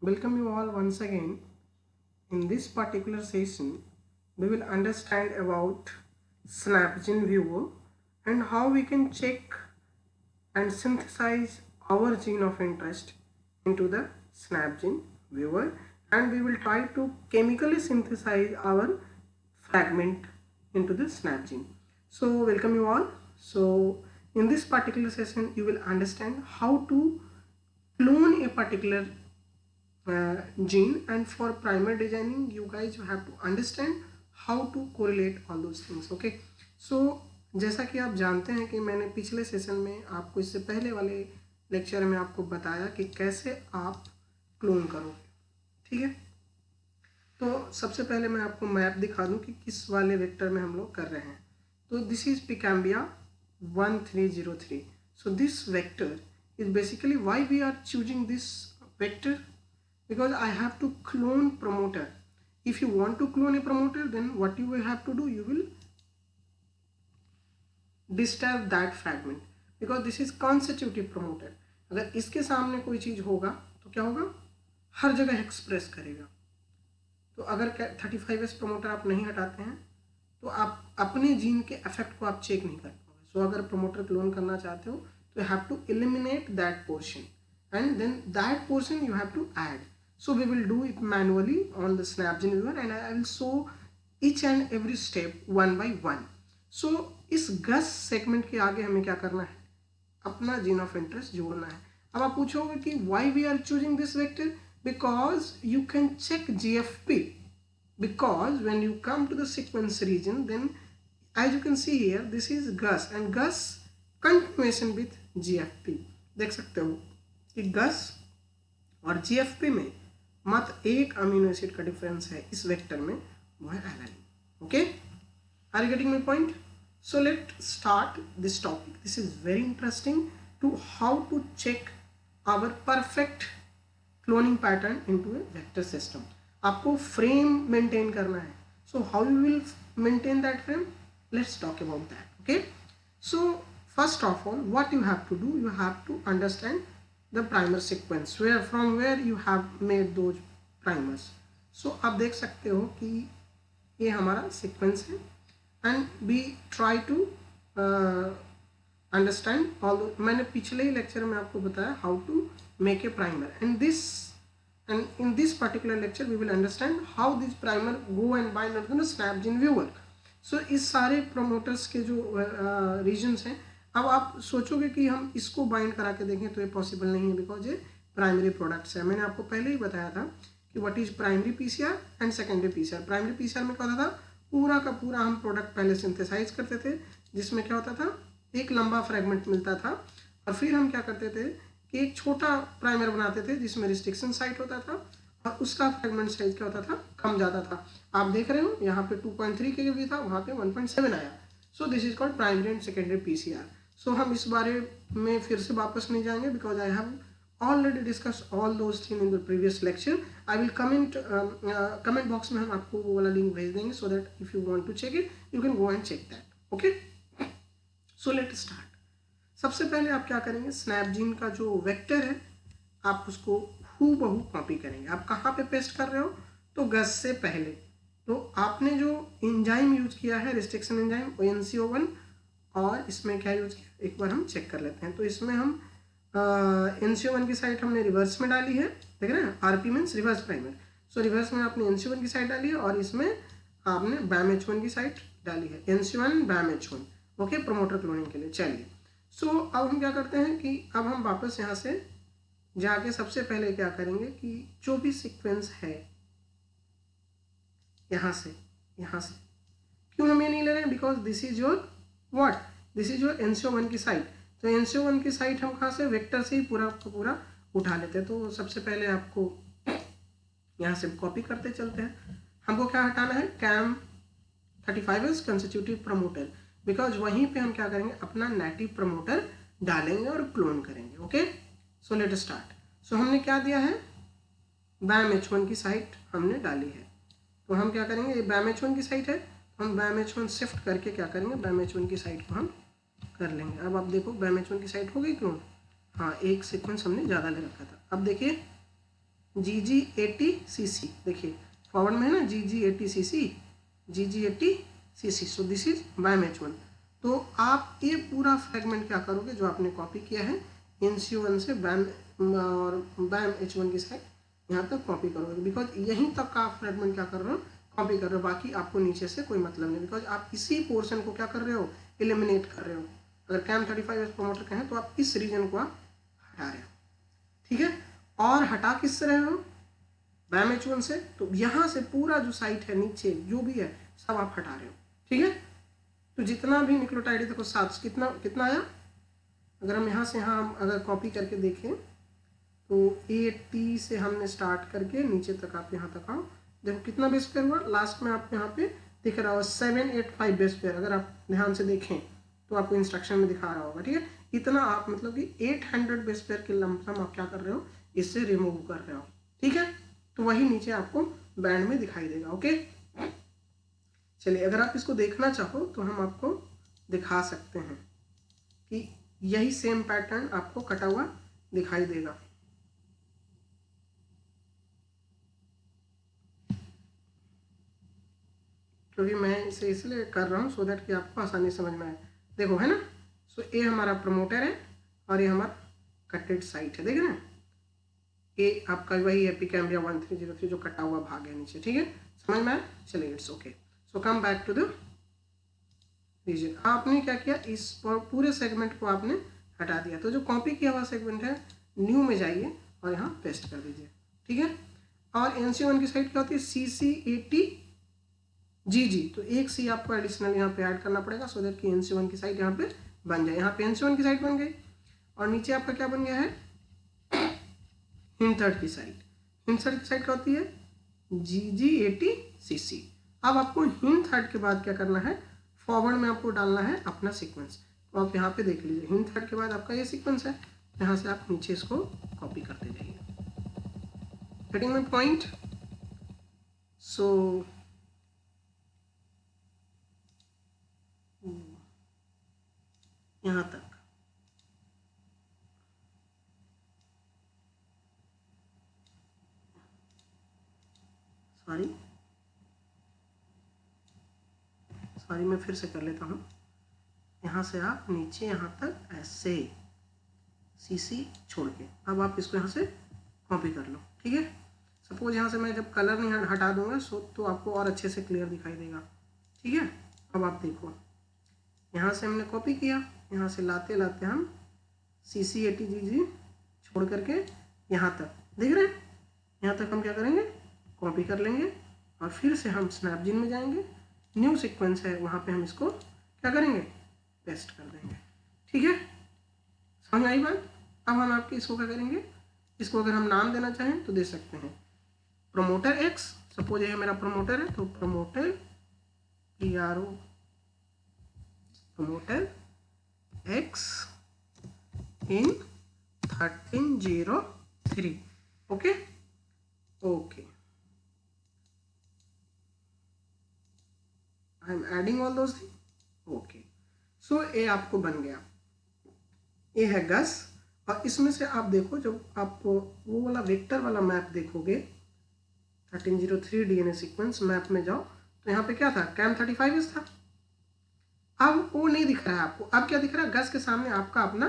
Welcome you all once again. In this particular session, we will understand about SnapGen Viewer and how we can check and synthesize our gene of interest into the SnapGen Viewer, and we will try to chemically synthesize our fragment into the SnapGen. So welcome you all. So in this particular session, you will understand how to clone a particular gene, and for primer designing you guys have to understand how to correlate all those things. Okay, so जैसा कि आप जानते हैं कि मैंने पिछले session में आपको, इससे पहले वाले लेक्चर में आपको बताया कि कैसे आप क्लोन करोगे। ठीक है, तो सबसे पहले मैं आपको मैप दिखा दूं कि किस वाले वेक्टर में हम लोग कर रहे हैं। तो this is pCAMBIA 1303. So this vector is basically why we are choosing this vector, because I have to clone promoter. If you want to clone a promoter, then what you will have to do, you will disturb that fragment, because this is constitutive promoter. अगर इसके सामने कोई चीज होगा तो क्या होगा, हर जगह एक्सप्रेस करेगा। तो अगर 35S प्रमोटर आप नहीं हटाते हैं तो आप अपने जीन के इफेक्ट को आप चेक नहीं कर पाओगे। सो अगर प्रमोटर क्लोन करना चाहते हो तो you have to eliminate that portion, and then that portion you have to add. So we will do it manually on the SnapGen viewer, and I will show each and every step one by one. So इस गस segment के आगे हमें क्या करना है, अपना gene of interest जोड़ना है। अब आप पूछोगे कि why we are choosing this vector, because you can check GFP, because when you come to the sequence region, then as you can see here, this is Gus and Gus continuation with GFP। देख सकते हो कि गस और GFP में मात्र एक amino acid का difference है इस वेक्टर में, वो है alanine. Okay, are you getting my point? So let start this topic. This is very interesting to how to check our perfect cloning pattern into a vector system. आपको frame maintain करना है। So how you will maintain that frame, let's talk about that. Okay, so first of all, what you have to do, you have to understand the primer sequence, from where you have made those primers. So आप देख सकते हो कि ये हमारा sequence है, and we try to understand all the, मैंने पिछले ही लेक्चर में आपको बताया how to make a primer, and in this particular lecture we will understand how this primer go and bind onto the SnapGen viewer. So इस सारे promoters के जो regions हैं, अब आप सोचोगे कि हम इसको बाइंड करा के देखें तो ये पॉसिबल नहीं है, बिकॉज ये प्राइमरी प्रोडक्ट्स है। मैंने आपको पहले ही बताया था कि what is primary PCR and secondary PCR. Primary PCR में क्या होता था, पूरा का पूरा हम प्रोडक्ट पहले सिंथेसाइज करते थे, जिसमें क्या होता था, एक लंबा फ्रेगमेंट मिलता था, और फिर हम क्या करते थे कि एक छोटा प्राइमर बनाते थे जिसमें रिस्ट्रिक्शन साइट होता था, और उसका फ्रेगमेंट साइज क्या होता था, कम ज़्यादा था। आप देख रहे हो यहाँ पे 2.3 के भी था, वहाँ पे 1.7 आया। So this is called primary and secondary PCR. So हम इस बारे में फिर से वापस नहीं जाएंगे, because I have already discuss all those thing in the previous lecture. I will comment box में हम आपको वो वाला लिंक भेज देंगे, so that if you want to check it you can go and check that. Okay, so let start. सबसे पहले आप क्या करेंगे, स्नैपजीन का जो वेक्टर है आप उसको हूबहू कॉपी करेंगे। आप कहाँ पे पेस्ट कर रहे हो, तो गस से पहले तो आपने जो एंजाइम यूज किया है, रिस्ट्रिक्शन एंजाइम NCO1, और इसमें क्या यूज किया एक बार हम चेक कर लेते हैं। तो इसमें हम NCO1 की साइट हमने रिवर्स में डाली है, देख रहे हैं, RP मीन्स रिवर्स प्राइमर। सो रिवर्स में आपने NCO1 की साइट डाली है, और इसमें आपने BAM-H1 की साइट डाली है, NCO1 BAM-H1। Okay, promoter cloning के लिए। चलिए, सो अब हम क्या करते हैं कि अब हम वापस यहाँ से जाके सबसे पहले क्या करेंगे कि जो भी सिक्वेंस है यहाँ से क्यों हम ये नहीं ले रहे हैं, because this is your what, this is your NCO1 की साइट। तो NCO1 की साइट हम कहाँ से, वेक्टर से ही पूरा का पूरा उठा लेते हैं। तो सबसे पहले आपको यहाँ से कॉपी करते चलते हैं। हमको क्या हटाना है, CAM 35S constitutive promoter, because वहीं पे हम क्या करेंगे, अपना नेटिव प्रमोटर डालेंगे और क्लोन करेंगे। Okay, so let start. So हमने क्या दिया है, BAM-H1 की साइट हमने डाली है। तो हम क्या करेंगे, ये BAM-H1 की साइट है, हम BAM-H1 शिफ्ट करके क्या करेंगे, BAM-H1 की साइट को हम कर लेंगे। अब आप देखो BAM-H1 की साइट हो गई क्लोन। हाँ, एक सीक्वेंस हमने ज़्यादा ले रखा था। अब देखिए GG80cc, देखिए फॉरवर्ड में है ना GG80cc, GG80cc, so this is BAM H1। तो आप ये पूरा फ्रेगमेंट क्या करोगे जो आपने कॉपी किया है NCO1 से BAM और BAM H1 की साइड यहाँ तक कॉपी करोगे, बिकॉज यहीं तक का आप फ्रेगमेंट क्या कर रहे हो, कॉपी कर रहे हो, बाकी आपको नीचे से कोई मतलब नहीं, बिकॉज आप इसी पोर्शन को क्या कर रहे हो, एलिमिनेट कर रहे हो। अगर CAM 35 प्रोमोटर का है तो आप इस रीजन को आप हटा रहे हो, ठीक है। और हटा किससे रहे हो, BAM H1 से, तो यहाँ से पूरा जो साइट है नीचे जो भी है सब आप हटा रहे हो, ठीक है। तो जितना भी न्यूक्लियोटाइड देखो 7 कितना कितना आया, अगर हम यहाँ से यहाँ अगर कॉपी करके देखें तो 80 से हमने स्टार्ट करके नीचे तक आप यहाँ तक आओ, देखो कितना बेस पेयर हुआ, लास्ट में आपको यहाँ पे दिख रहा होगा 785 बेस पेयर, अगर आप ध्यान से देखें तो आपको इंस्ट्रक्शन में दिखा रहा होगा, ठीक है। इतना आप मतलब कि 800 बेस पेयर के लमसम आप क्या कर रहे हो, इससे रिमूव कर रहे हो, ठीक है। तो वही नीचे आपको बैंड में दिखाई देगा, ओके। चलिए अगर आप इसको देखना चाहो तो हम आपको दिखा सकते हैं कि यही सेम पैटर्न आपको कटा हुआ दिखाई देगा। क्योंकि मैं इसे इसलिए कर रहा हूँ सो दैट कि आपको आसानी समझ में आए, देखो है ना। सो ये हमारा प्रमोटर है और ये हमारा कटेड साइट है, देख रहे हैं, ये आपका वही है पिकैम्बिया 1303 जो कटा हुआ भाग है नीचे, ठीक है, समझ में आया। चलिए it's okay. So come back to the region, आपने क्या किया, इस पूरे सेगमेंट को आपने हटा दिया, तो जो कॉपी किया हुआ सेगमेंट है न्यू में जाइए और यहाँ पेस्ट कर दीजिए, ठीक है। और NCO1 की साइड क्या होती है CC80GG, तो एक सी आपको एडिशनल यहाँ पे ऐड करना पड़ेगा सो दैट कि NCO1 की साइड यहाँ पे बन जाए। यहाँ पे NCO1 की साइड बन गई और नीचे आपका क्या बन गया है, हिंथर्ड की साइड। हिंथर्ड की साइड क्या होती है GG80cc। अब आपको हिंथर्ड के बाद क्या करना है, फॉरवर्ड में आपको डालना है अपना सीक्वेंस, तो आप यहाँ पे देख लीजिए हिंथर्ड के बाद आपका ये सीक्वेंस है, यहाँ से आप नीचे इसको कॉपी करते जाइए, गेटिंग माय पॉइंट। सो यहाँ तक सॉरी मैं फिर से कर लेता हूँ, यहाँ से आप नीचे यहाँ तक ऐसे CC छोड़ के अब आप इसको यहाँ से कॉपी कर लो, ठीक है। सपोज यहाँ से मैं जब कलर नहीं हटा दूंगा सो तो आपको और अच्छे से क्लियर दिखाई देगा, ठीक है। अब आप देखो यहाँ से हमने कॉपी किया, यहाँ से लाते लाते हम CC80GG छोड़ करके यहाँ तक, देख रहे हैं, यहाँ तक हम क्या करेंगे, कॉपी कर लेंगे और फिर से हम स्नैपजीन में जाएंगे, न्यू सीक्वेंस है वहाँ पे हम इसको क्या करेंगे, पेस्ट कर देंगे, ठीक है। समझ आई बात। अब हम आपके इसको क्या करेंगे, इसको अगर हम नाम देना चाहें तो दे सकते हैं, प्रमोटर X, सपोज ये मेरा प्रमोटर है तो promoter PRO promoter X in 1303, okay okay. I am adding all those thing, okay. So ये आपको बन गया, ये है गस। और इसमें से आप देखो जब आप वो वाला वेक्टर वाला मैप देखोगे 1303 DNA सीक्वेंस मैप में जाओ तो यहाँ पे क्या था, CAM 35 था। अब वो नहीं दिख रहा है आपको, अब क्या दिख रहा है, गस के सामने आपका अपना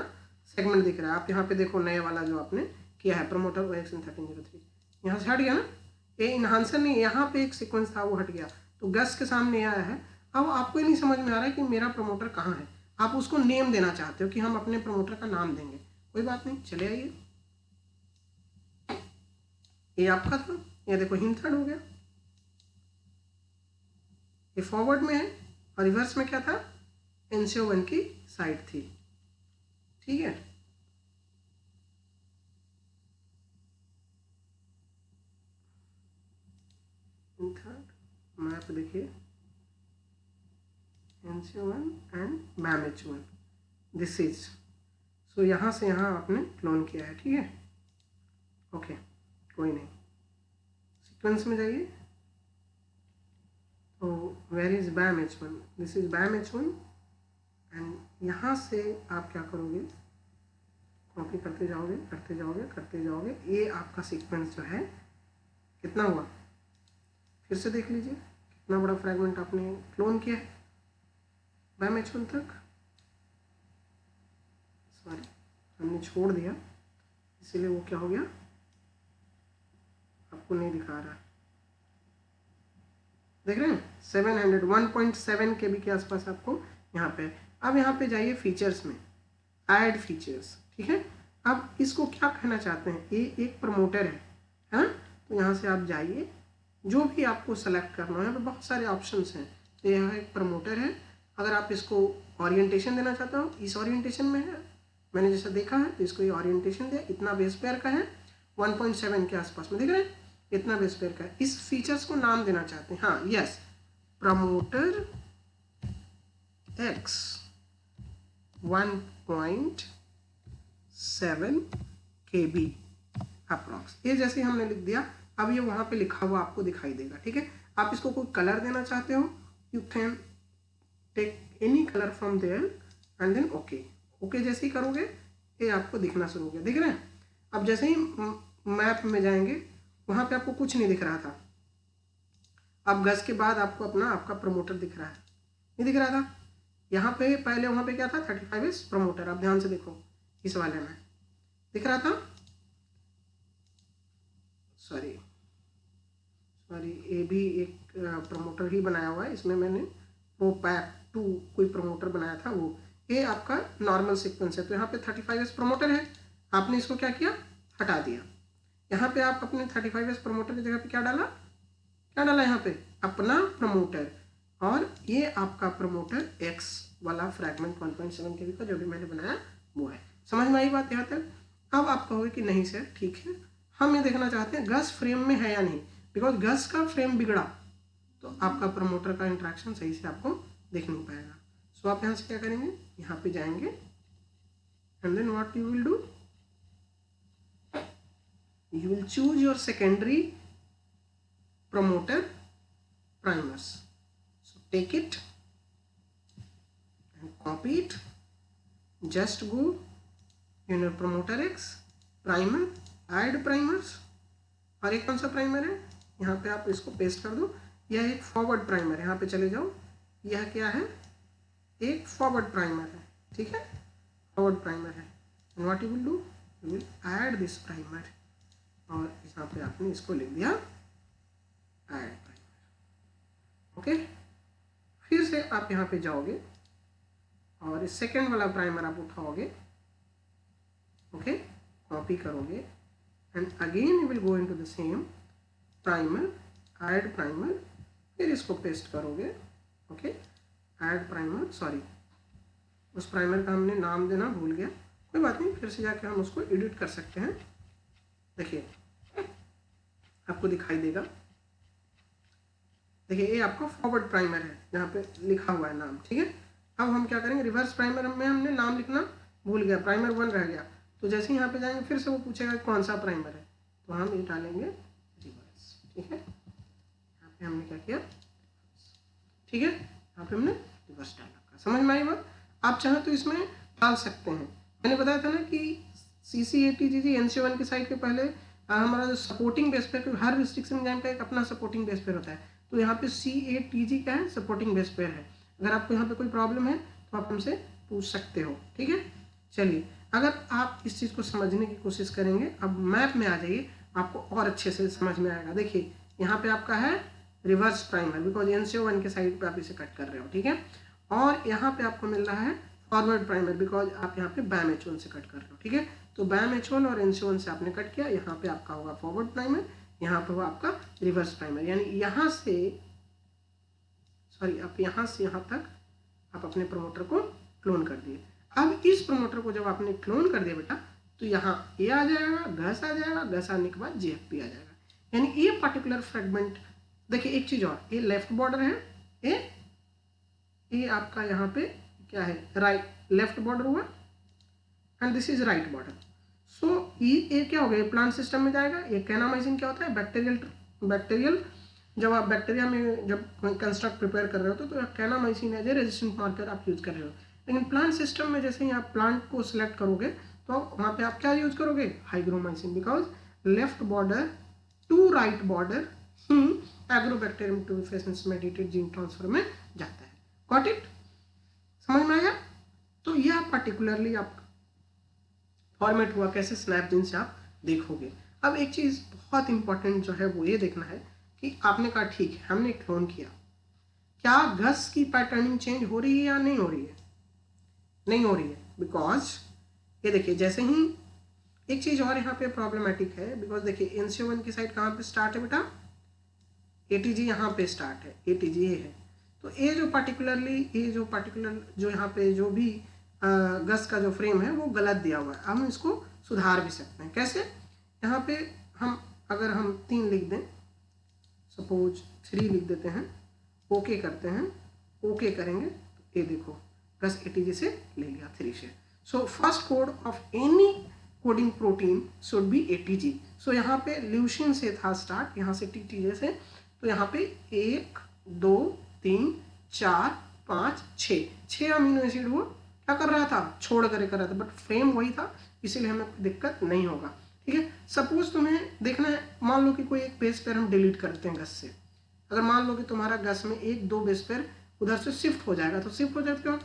सेगमेंट दिख रहा है। आप यहाँ पे देखो नए वाला जो आपने किया है प्रमोटर OX इन 1303, यहाँ से हट गया ना, ये इन्हांसर नहीं, यहाँ पे एक सीक्वेंस था वो हट गया, तो गस के सामने आया है। अब आपको नहीं समझ में आ रहा है कि मेरा प्रमोटर कहाँ है, आप उसको नेम देना चाहते हो कि हम अपने प्रमोटर का नाम देंगे, कोई बात नहीं, चले आइए। ये आपका था, ये देखो हिंथर्ड हो गया, ये फॉरवर्ड में है और रिवर्स में क्या था, NCO1 की साइड थी, ठीक है। हिंथर्ड मैप देखिए NCO1 and BAM H1, this is, so यहाँ से यहाँ आपने क्लोन किया है, ठीक है, ओके कोई नहीं। सीक्वेंस में जाइए, तो where is BAM H1, this is BAM H1 and यहाँ से आप क्या करोगे, कॉपी करते जाओगे करते जाओगे करते जाओगे, ये आपका सीक्वेंस जो है कितना हुआ, फिर से देख लीजिए कितना बड़ा फ्रैगमेंट आपने क्लोन किया है BAM-H1 तक। सॉरी हमने छोड़ दिया इसीलिए वो क्या हो गया, आपको नहीं दिखा रहा, देख रहे हैं 700 1.7 KB के आसपास आपको यहाँ पे। अब यहाँ पे जाइए फीचर्स में, ऐड फीचर्स, ठीक है। अब इसको क्या कहना चाहते हैं, ये एक प्रमोटर है ना, तो यहाँ से आप जाइए, जो भी आपको सेलेक्ट करना है, यहाँ पे बहुत सारे ऑप्शंस हैं, तो यह एक प्रमोटर है। अगर आप इसको ओरिएंटेशन देना चाहते हो, इस ओरिएंटेशन में है, मैंने जैसा देखा है तो इसको ये ओरिएंटेशन दिया, इतना बेस पेयर का है 1.7 के आसपास में, देख रहे हैं इतना बेस पेयर का है। इस फीचर्स को नाम देना चाहते हैं, हाँ yes, promoter X 1.7 KB approx, ये जैसे हमने लिख दिया, अब ये वहाँ पे लिखा हुआ आपको दिखाई देगा, ठीक है। आप इसको कोई कलर देना चाहते हो, you can take any colour from there and then okay, okay जैसे ही करोगे ये आपको दिखना शुरू हो गया, दिख रहे हैं। अब जैसे ही मैप में जाएंगे वहाँ पे आपको कुछ नहीं दिख रहा था, अब गज के बाद आपको अपना आपका प्रमोटर दिख रहा है, नहीं दिख रहा था यहाँ पे, पहले वहाँ पे क्या था 35S प्रमोटर, आप ध्यान से देखो इस वाले में दिख रहा था, सॉरी ये भी एक प्रमोटर ही बनाया हुआ है, इसमें मैंने वो पैक 2 कोई प्रमोटर बनाया था, वो ये आपका नॉर्मल सीक्वेंस है। तो यहाँ पे 35S प्रमोटर है, आपने इसको क्या किया, हटा दिया। यहाँ पे आप अपने 35S प्रमोटर की जगह पे क्या डाला यहाँ पे अपना प्रमोटर, और ये आपका प्रमोटर X वाला फ्रैगमेंट 1.7 KB का जो भी मैंने बनाया वो है। समझ में आई बात यहाँ तक। अब आप कहोगे कि नहीं सर ठीक है, हम ये देखना चाहते हैं गस फ्रेम में है या नहीं, बिकॉज गस का फ्रेम बिगड़ा तो आपका प्रमोटर का इंट्रैक्शन सही से आपको दिख नहीं पाएगा। सो आप यहाँ से क्या करेंगे, यहाँ पे जाएंगे and then what you will do, you will choose your secondary promoter primers. So take it and copy it, just go in your promoter X primer, add primers, और एक कौन सा प्राइमर है, यहाँ पे आप इसको पेस्ट कर दो, यह एक फॉरवर्ड प्राइमर है, यहाँ पे चले जाओ, यह क्या है, एक फॉरवर्ड प्राइमर है, ठीक है, फॉरवर्ड प्राइमर है। And what you will do, you will add this primer, और यहाँ पे आपने इसको लिख दिया ऐड प्राइमर, ओके। फिर से आप यहाँ पे जाओगे और इस सेकेंड वाला प्राइमर आप उठाओगे, ओके, कॉपी करोगे and again you will go into the same primer, add primer, फिर इसको पेस्ट करोगे, ओके, ऐड प्राइमर, सॉरी उस प्राइमर का हमने नाम देना भूल गया, कोई बात नहीं, फिर से जाके हम उसको एडिट कर सकते हैं। देखिए आपको दिखाई देगा, देखिए ये आपका फॉरवर्ड प्राइमर है जहाँ पे लिखा हुआ है नाम, ठीक है। अब हम क्या करेंगे, रिवर्स प्राइमर में हमने नाम लिखना भूल गया, प्राइमर 1 रह गया, तो जैसे ही यहाँ पे जाएंगे फिर से वो पूछेगा कौन सा प्राइमर है, तो हम ये डालेंगे रिवर्स, ठीक है। यहाँ पे हमने क्या किया, ठीक है, यहाँ पे हमने रिवर्स डाल रखा। समझ में आई बात। आप चाहें तो इसमें डाल सकते हैं, मैंने बताया था ना कि CCATGG NC1 की साइड के पहले हमारा जो सपोर्टिंग बेस पेयर, हर रिस्ट्रिक्शन एग्जाम का एक अपना सपोर्टिंग बेस पेयर होता है, तो यहाँ पे CATG क्या है, सपोर्टिंग बेस पेयर है। अगर आपको यहाँ पे कोई प्रॉब्लम है तो आप हमसे पूछ सकते हो, ठीक है। चलिए अगर आप इस चीज़ को समझने की कोशिश करेंगे, अब मैप में आ जाइए, आपको और अच्छे से समझ में आएगा। देखिए यहाँ पे आपका है रिवर्स प्राइमर, बिकॉज NC1 के साइड पे आप इसे कट कर रहे हो, ठीक है, और यहाँ पे आपको मिल रहा है फॉरवर्ड प्राइमर, बिकॉज आप यहाँ पे BAM-H1 से कट कर रहे हो, ठीक है। तो BAM-H1 और NC1 से आपने कट किया, यहाँ पे आपका होगा फॉरवर्ड प्राइमर, यहाँ पे होगा आपका रिवर्स प्राइमर, यानी यहाँ से सॉरी आप यहाँ से यहाँ तक आप अपने प्रमोटर को क्लोन कर दिए। अब इस प्रमोटर को जब आपने क्लोन कर दिया बेटा, तो यहाँ ये आ जाएगा, घस आ जाएगा, घस आने के बाद JFP आ जाएगा, यानी ये पर्टिकुलर फ्रेगमेंट। देखिए एक चीज़ और, ये लेफ्ट बॉर्डर है, ये आपका यहाँ पे क्या है, राइट लेफ्ट बॉर्डर हुआ, and this is right border. So ये क्या हो गया, ये प्लांट सिस्टम में जाएगा। ये कैनामाइसिन क्या होता है, बैक्टीरियल जब आप बैक्टीरिया में जब कंस्ट्रक्ट प्रिपेयर कर रहे हो तो kanamycin as a resistant marker आप यूज कर रहे हो। लेकिन प्लांट सिस्टम में जैसे ही आप प्लांट को सिलेक्ट करोगे तो वहाँ पे आप क्या यूज करोगे, hygromycin, because left border to right border ही agrobacterium tumefaciens mediated gene transfer में जाता है। गॉट इट, समझ में आया? तो यह पर्टिकुलरली आप फॉर्मेट हुआ कैसे स्नैपजीन से आप देखोगे। अब एक चीज़ बहुत इंपॉर्टेंट जो है वो ये देखना है कि आपने कहा ठीक है हमने क्लोन किया, क्या घस की पैटर्निंग चेंज हो रही है या नहीं हो रही है? नहीं हो रही है, बिकॉज ये देखिए जैसे ही एक चीज़ और यहाँ पे प्रॉब्लमेटिक है, बिकॉज देखिए NCO1 की साइड कहाँ पे स्टार्ट है बेटा, ATG यहाँ पे स्टार्ट है, ATG ये है। तो ये जो पार्टिकुलर जो यहाँ पे जो भी गस का जो फ्रेम है वो गलत दिया हुआ है। हम इसको सुधार भी सकते हैं। कैसे? यहाँ पे हम अगर हम 3 लिख दें, सपोज 3 लिख देते हैं, ओके करते हैं, ओके करेंगे तो ये देखो गस ATG से ले लिया 3 से। So first code of any coding protein should be ATG। सो यहाँ पे ल्यूशिन से था स्टार्ट, यहाँ से TTG से, तो यहाँ पे 1 2 3 4 5 6 अमीनो एसिड वो क्या कर रहा था, छोड़ कर रहा था, बट फ्रेम वही था, इसीलिए हमें कोई दिक्कत नहीं होगा। ठीक है, सपोज तुम्हें देखना है, मान लो कि कोई एक बेस पेयर हम डिलीट करते हैं गस से, अगर मान लो कि तुम्हारा गस में 1-2 बेस पेयर उधर से शिफ्ट हो जाएगा, तो शिफ्ट हो जाए तो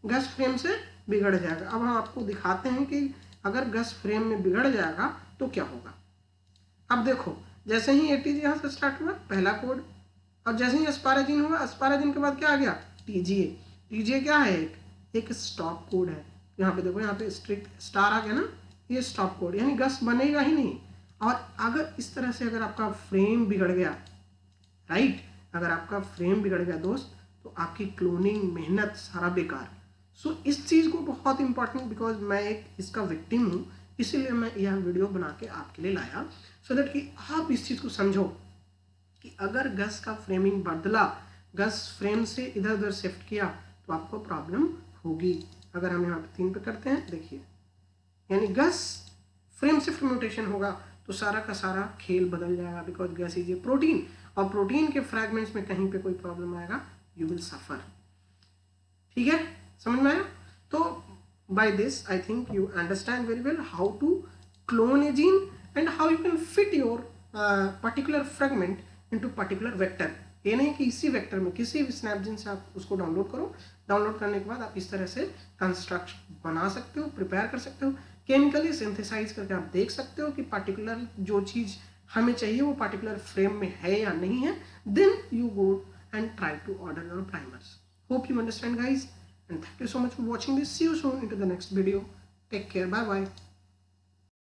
गस फ्रेम से बिगड़ जाएगा। अब हम आपको दिखाते हैं कि अगर गस फ्रेम में बिगड़ जाएगा तो क्या होगा। अब देखो जैसे ही ATG यहाँ से स्टार्ट हुआ पहला कोड, और जैसे ही एस्पाराजिन हुआ, एस्पाराजिन के बाद क्या आ गया, TGA क्या है, एक स्टॉप कोड है। यहाँ पे देखो, यहाँ पे स्ट्रिक्ट स्टार आ गया ना, ये स्टॉप कोड, यानी गस बनेगा ही नहीं। और अगर इस तरह से अगर आपका फ्रेम बिगड़ गया, राइट, अगर आपका फ्रेम बिगड़ गया दोस्त, तो आपकी क्लोनिंग मेहनत सारा बेकार। सो इस चीज़ को बहुत इंपॉर्टेंट, बिकॉज मैं एक इसका विक्टिम हूँ, इसीलिए मैं यह वीडियो बना के आपके लिए लाया, सो दैट कि आप इस चीज़ को समझो कि अगर गस का फ्रेमिंग बदला, गस फ्रेम से इधर उधर शिफ्ट किया, तो आपको प्रॉब्लम होगी। अगर हम यहाँ पे 3 पे करते हैं, देखिए, यानी गस फ्रेम शिफ्ट म्यूटेशन होगा तो सारा का सारा खेल बदल जाएगा, because GUS is a protein, और प्रोटीन के फ्रैगमेंट्स में कहीं पे कोई प्रॉब्लम आएगा, यू विल सफर। ठीक है, समझ में आया? तो by this I think you understand very well how to clone a gene and how you can fit your particular fragment into particular vector। ये नहीं कि इसी वेक्टर में किसी भी स्नैपजीन से आप उसको डाउनलोड करो, डाउनलोड करने के बाद आप इस तरह से कंस्ट्रक्ट बना सकते हो, प्रिपेयर कर सकते हो, केमिकली सिंथेसाइज करके आप देख सकते हो कि पार्टिकुलर जो चीज़ हमें चाहिए वो पार्टिकुलर फ्रेम में है या नहीं है। Then you go and try to order your primers. Hope you understand guys, and thank you so much for watching this. See you soon into the next video. Take care. Bye bye.